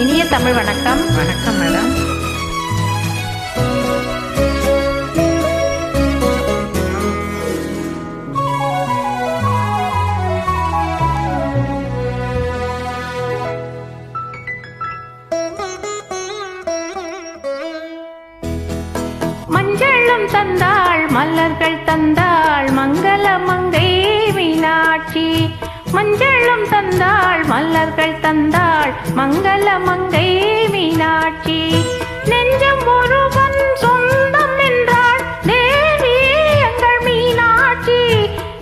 இனிய தமிழ் வணக்கம். வணக்கம் மேடம். மஞ்சளும் தந்தாள் மலர்கள் தந்தாள் மங்கள மங்கை மீனாட்சி. மஞ்சளும் தந்தாள் மலர்கள் தந்தாள் மங்கள மங்கை மீனாட்சி. நெஞ்சம் ஒருவன் சொந்தம் என்றாள் தேவி எங்கள் மீனாட்சி.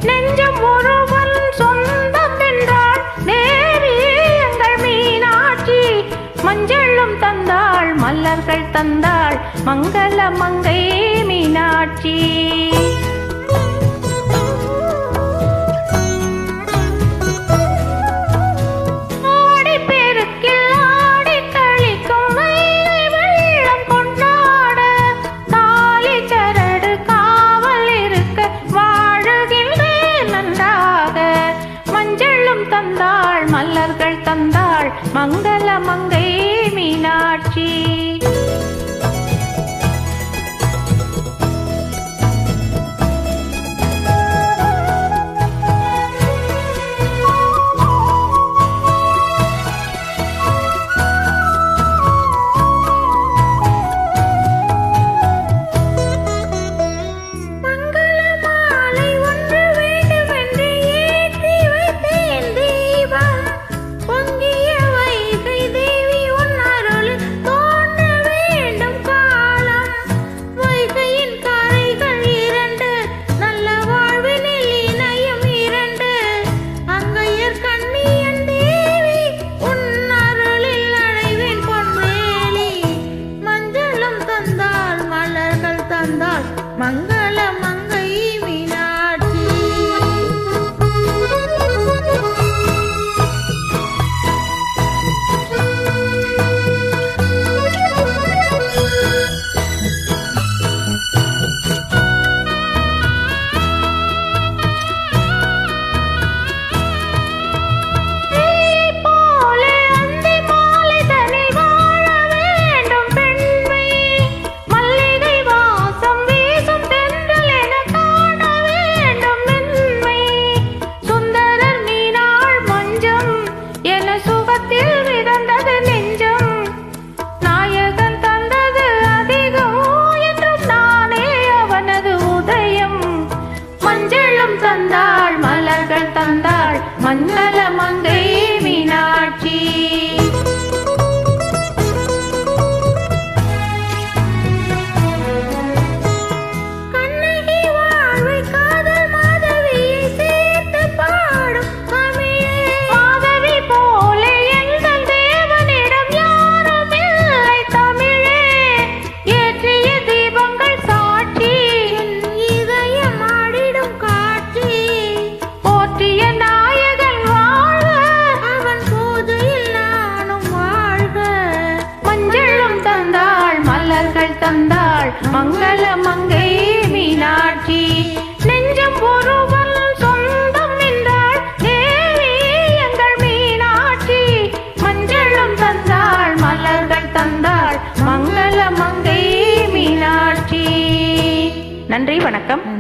நெஞ்சம் ஒருவன் சொந்தம் என்றாள் தேவி எங்கள் மீனாட்சி. மஞ்சளும் தந்தாள் மலர்கள் தந்தாள் மங்கள மங்கை மீனாட்சி. மலர்கள் தந்தாள் மங்கள மங்கை மீனாட்சி. மங்கள மங்கை மீனாட்சி. தந்தாள் மலர்கள் தந்தாள் மங்கள மங்கை மீனாட்சி. கண்ணகி வாழ்வை காதல் மாதவியை சேர்த்து பாடும் தமிழே. மாதவி போல எங்கள் தேவனிடம் யாரும் இல்லை தமிழே. ஏற்றிய தீபங்கள் சாட்சி இதயம் ஆடிடும் நாயகன் வாழ்க அவன் பூஜையில் நானும் வாழ்க. மஞ்சளும் தந்தாள் மலர்கள் தந்தாள் மங்கள மங்கை மீனாட்சி. நெஞ்சம் ஒருவன் சொந்தம் என்றாள் தேவி எங்கள் மீனாட்சி. மஞ்சளும் தந்தாள் மலர்கள் தந்தாள் மங்கள மங்கை மீனாட்சி. நன்றி, வணக்கம்.